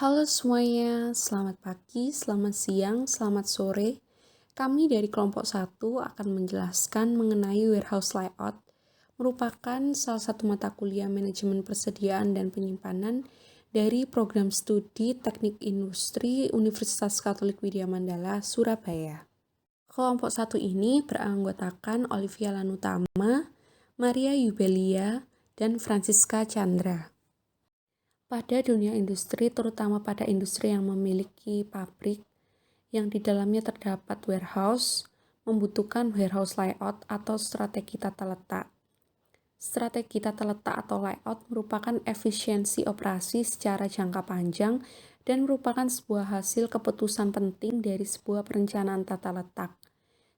Halo semuanya, selamat pagi, selamat siang, selamat sore. Kami dari kelompok 1 akan menjelaskan mengenai warehouse layout, merupakan salah satu mata kuliah manajemen persediaan dan penyimpanan dari program studi Teknik Industri Universitas Katolik Widya Mandala, Surabaya. Kelompok 1 ini beranggotakan Olivia Lanutama, Maria Yubelia, dan Francisca Chandra. Pada dunia industri, terutama pada industri yang memiliki pabrik yang di dalamnya terdapat warehouse, membutuhkan warehouse layout atau strategi tata letak. Strategi tata letak atau layout merupakan efisiensi operasi secara jangka panjang dan merupakan sebuah hasil keputusan penting dari sebuah perencanaan tata letak.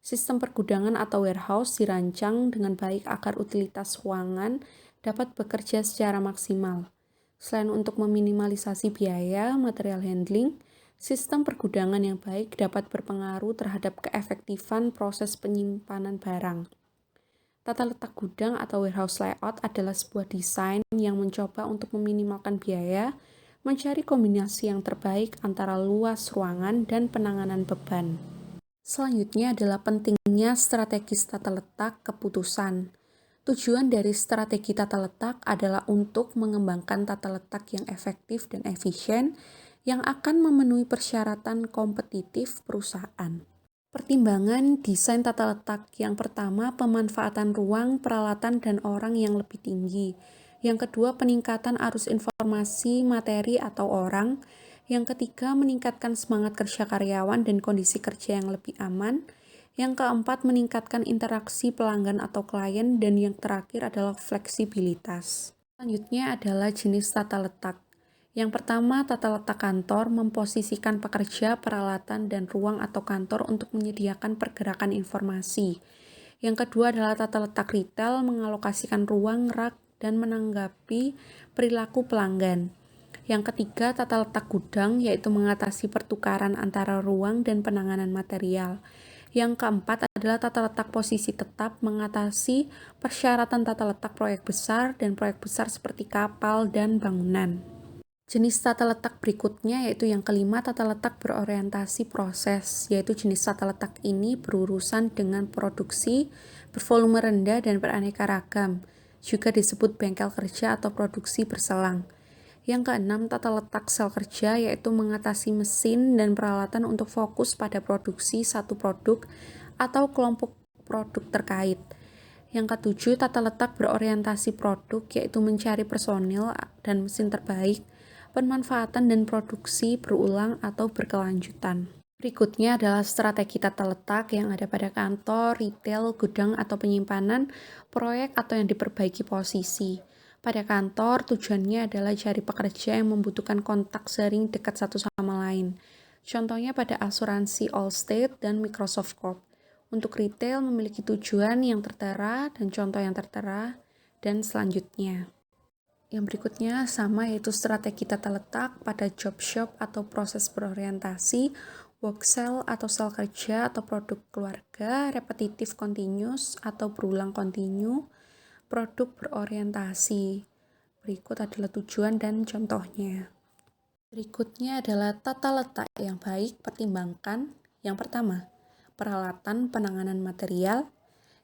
Sistem pergudangan atau warehouse dirancang dengan baik agar utilitas ruangan dapat bekerja secara maksimal. Selain untuk meminimalisasi biaya material handling, sistem pergudangan yang baik dapat berpengaruh terhadap keefektifan proses penyimpanan barang. Tata letak gudang atau warehouse layout adalah sebuah desain yang mencoba untuk meminimalkan biaya, mencari kombinasi yang terbaik antara luas ruangan dan penanganan beban. Selanjutnya adalah pentingnya strategis tata letak keputusan. Tujuan dari strategi tata letak adalah untuk mengembangkan tata letak yang efektif dan efisien yang akan memenuhi persyaratan kompetitif perusahaan. Pertimbangan desain tata letak yang pertama, pemanfaatan ruang, peralatan, dan orang yang lebih tinggi. Yang kedua, peningkatan arus informasi, materi, atau orang. Yang ketiga, meningkatkan semangat kerja karyawan dan kondisi kerja yang lebih aman. Yang keempat, meningkatkan interaksi pelanggan atau klien, dan yang terakhir adalah fleksibilitas. Selanjutnya adalah jenis tata letak. Yang pertama, tata letak kantor memposisikan pekerja, peralatan, dan ruang atau kantor untuk menyediakan pergerakan informasi. Yang kedua adalah tata letak retail mengalokasikan ruang, rak, dan menanggapi perilaku pelanggan. Yang ketiga, tata letak gudang, yaitu mengatasi pertukaran antara ruang dan penanganan material. Yang keempat adalah tata letak posisi tetap, mengatasi persyaratan tata letak proyek besar dan proyek besar seperti kapal dan bangunan. Jenis tata letak berikutnya yaitu yang kelima, tata letak berorientasi proses, yaitu jenis tata letak ini berurusan dengan produksi bervolume rendah dan beraneka ragam, juga disebut bengkel kerja atau produksi berselang. Yang keenam, tata letak sel kerja, yaitu mengatasi mesin dan peralatan untuk fokus pada produksi satu produk atau kelompok produk terkait. Yang ketujuh, tata letak berorientasi produk, yaitu mencari personil dan mesin terbaik, pemanfaatan dan produksi berulang atau berkelanjutan. Berikutnya adalah strategi tata letak yang ada pada kantor, retail, gudang atau penyimpanan, proyek atau yang diperbaiki posisi. Pada kantor, tujuannya adalah cari pekerja yang membutuhkan kontak sering dekat satu sama lain. Contohnya pada asuransi Allstate dan Microsoft Corp. Untuk retail memiliki tujuan yang tertera dan contoh yang tertera, dan selanjutnya. Yang berikutnya sama, yaitu strategi tata letak pada job shop atau proses berorientasi, work cell atau sel kerja atau produk keluarga, repetitif continuous atau berulang kontinu, produk berorientasi. Berikut adalah tujuan dan contohnya. Berikutnya adalah tata letak yang baik, pertimbangkan. Yang pertama, peralatan penanganan material.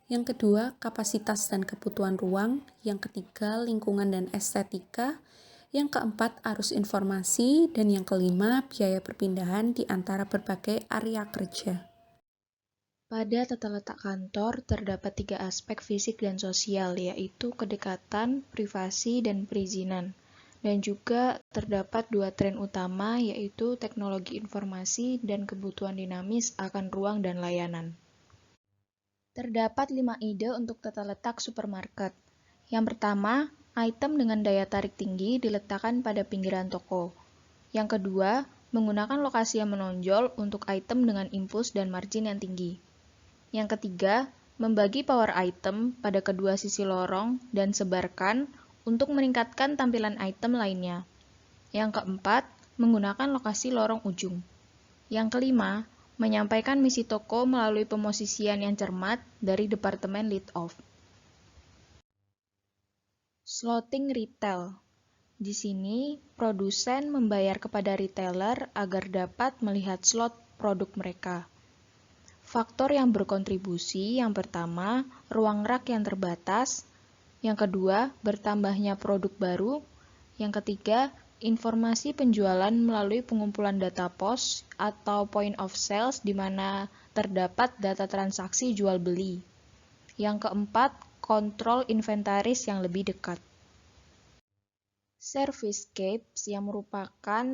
Yang kedua, kapasitas dan kebutuhan ruang. Yang ketiga, lingkungan dan estetika. Yang keempat, arus informasi. Dan yang kelima, biaya perpindahan di antara berbagai area kerja. Pada tata letak kantor, terdapat 3 aspek fisik dan sosial, yaitu kedekatan, privasi, dan perizinan. Dan juga terdapat 2 tren utama, yaitu teknologi informasi dan kebutuhan dinamis akan ruang dan layanan. Terdapat 5 ide untuk tata letak supermarket. Yang pertama, item dengan daya tarik tinggi diletakkan pada pinggiran toko. Yang kedua, menggunakan lokasi yang menonjol untuk item dengan impuls dan margin yang tinggi. Yang ketiga, membagi power item pada kedua sisi lorong dan sebarkan untuk meningkatkan tampilan item lainnya. Yang keempat, menggunakan lokasi lorong ujung. Yang kelima, menyampaikan misi toko melalui pemosisian yang cermat dari departemen lead off. Slotting retail. Di sini, produsen membayar kepada retailer agar dapat melihat slot produk mereka. Faktor yang berkontribusi yang pertama, ruang rak yang terbatas. Yang kedua, bertambahnya produk baru. Yang ketiga, informasi penjualan melalui pengumpulan data POS atau point of sales di mana terdapat data transaksi jual beli. Yang keempat, kontrol inventaris yang lebih dekat. Servicescapes yang merupakan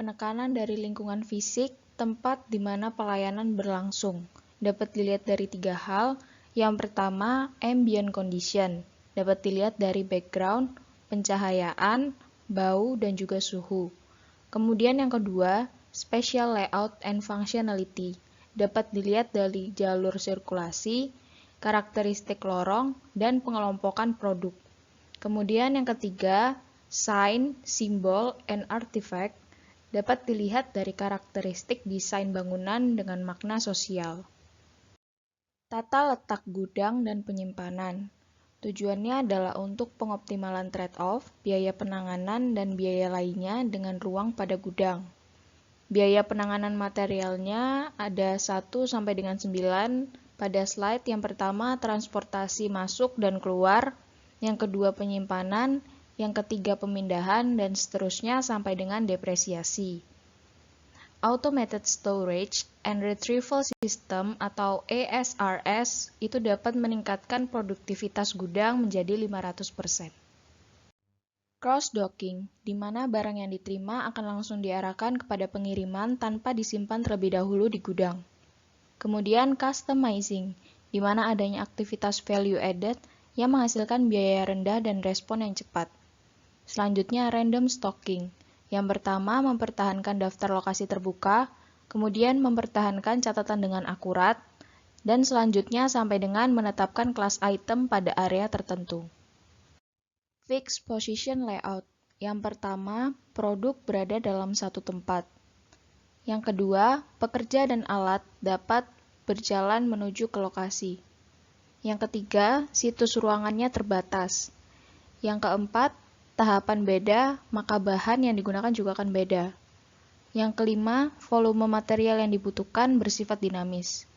penekanan dari lingkungan fisik tempat di mana pelayanan berlangsung. Dapat dilihat dari 3 hal. Yang pertama, ambient condition. Dapat dilihat dari background, pencahayaan, bau, dan juga suhu. Kemudian yang kedua, spatial layout and functionality. Dapat dilihat dari jalur sirkulasi, karakteristik lorong, dan pengelompokan produk. Kemudian yang ketiga, sign, simbol, and artifact. Dapat dilihat dari karakteristik desain bangunan dengan makna sosial. Tata letak gudang dan penyimpanan. Tujuannya adalah untuk pengoptimalan trade-off, biaya penanganan, dan biaya lainnya dengan ruang pada gudang. Biaya penanganan materialnya ada 1 sampai dengan 9 pada slide yang pertama transportasi masuk dan keluar, yang kedua penyimpanan, yang ketiga pemindahan, dan seterusnya sampai dengan depresiasi. Automated Storage and Retrieval System atau ASRS itu dapat meningkatkan produktivitas gudang menjadi 500%. Cross-docking, di mana barang yang diterima akan langsung diarahkan kepada pengiriman tanpa disimpan terlebih dahulu di gudang. Kemudian customizing, di mana adanya aktivitas value added yang menghasilkan biaya rendah dan respon yang cepat. Selanjutnya random stocking. Yang pertama, mempertahankan daftar lokasi terbuka, kemudian mempertahankan catatan dengan akurat, dan selanjutnya sampai dengan menetapkan kelas item pada area tertentu. Fixed position layout. Yang pertama, produk berada dalam satu tempat. Yang kedua, pekerja dan alat dapat berjalan menuju ke lokasi. Yang ketiga, situs ruangannya terbatas. Yang keempat, tahapan beda, maka bahan yang digunakan juga akan beda. Yang kelima, volume material yang dibutuhkan bersifat dinamis.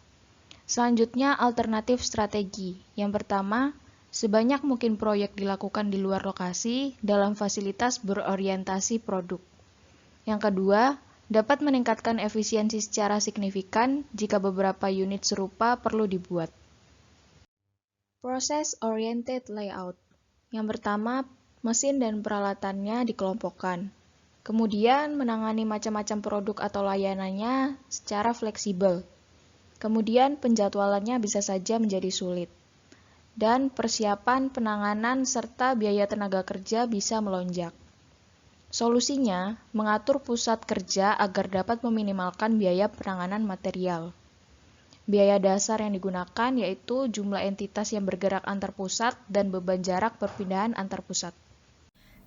Selanjutnya, alternatif strategi. Yang pertama, sebanyak mungkin proyek dilakukan di luar lokasi dalam fasilitas berorientasi produk. Yang kedua, dapat meningkatkan efisiensi secara signifikan jika beberapa unit serupa perlu dibuat. Process-oriented layout. Yang pertama, mesin dan peralatannya dikelompokkan. Kemudian menangani macam-macam produk atau layanannya secara fleksibel. Kemudian penjadwalannya bisa saja menjadi sulit. Dan persiapan, penanganan, serta biaya tenaga kerja bisa melonjak. Solusinya, mengatur pusat kerja agar dapat meminimalkan biaya penanganan material. Biaya dasar yang digunakan yaitu jumlah entitas yang bergerak antar pusat dan beban jarak perpindahan antar pusat.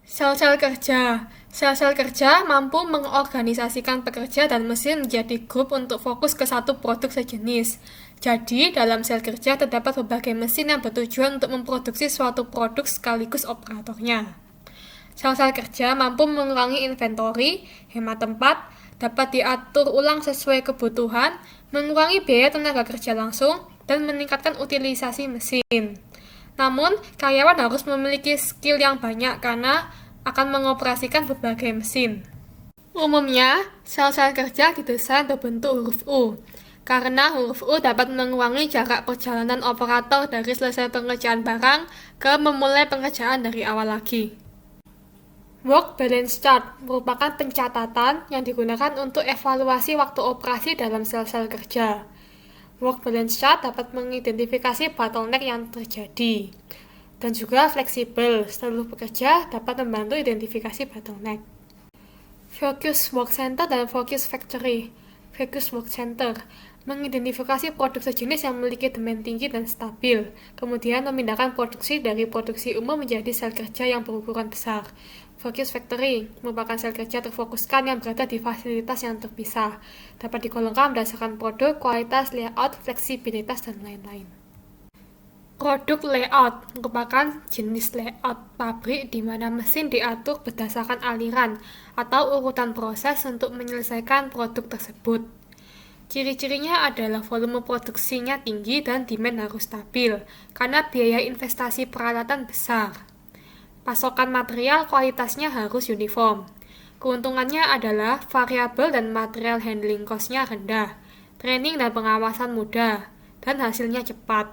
Sel-sel kerja. Sel-sel kerja mampu mengorganisasikan pekerja dan mesin menjadi grup untuk fokus ke satu produk sejenis. Jadi, dalam sel kerja terdapat berbagai mesin yang bertujuan untuk memproduksi suatu produk sekaligus operatornya. Sel-sel kerja mampu mengurangi inventory, hemat tempat, dapat diatur ulang sesuai kebutuhan, mengurangi biaya tenaga kerja langsung, dan meningkatkan utilisasi mesin. Namun, karyawan harus memiliki skill yang banyak karena akan mengoperasikan berbagai mesin. Umumnya, sel-sel kerja didesain berbentuk huruf U, karena huruf U dapat mengurangi jarak perjalanan operator dari selesai pengerjaan barang ke memulai pengerjaan dari awal lagi. Work Balance Chart merupakan pencatatan yang digunakan untuk evaluasi waktu operasi dalam sel-sel kerja. Work Balance Chart dapat mengidentifikasi bottleneck yang terjadi dan juga fleksibel. Seluruh pekerja dapat membantu identifikasi bottleneck. Focus Work Center dan Focus Factory. Focus Work Center mengidentifikasi produk sejenis yang memiliki demand tinggi dan stabil, kemudian memindahkan produksi dari produksi umum menjadi sel kerja yang berukuran besar. Focus Factory merupakan sel kerja terfokuskan yang berada di fasilitas yang terpisah. Dapat digolongkan berdasarkan produk, kualitas, layout, fleksibilitas, dan lain-lain. Produk layout merupakan jenis layout pabrik di mana mesin diatur berdasarkan aliran atau urutan proses untuk menyelesaikan produk tersebut. Ciri-cirinya adalah volume produksinya tinggi dan demand harus stabil, karena biaya investasi peralatan besar. Pasokan material kualitasnya harus uniform. Keuntungannya adalah variabel dan material handling cost-nya rendah, training dan pengawasan mudah, dan hasilnya cepat.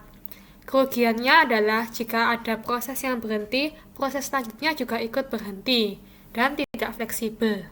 Kerugiannya adalah jika ada proses yang berhenti, proses selanjutnya juga ikut berhenti, dan tidak fleksibel.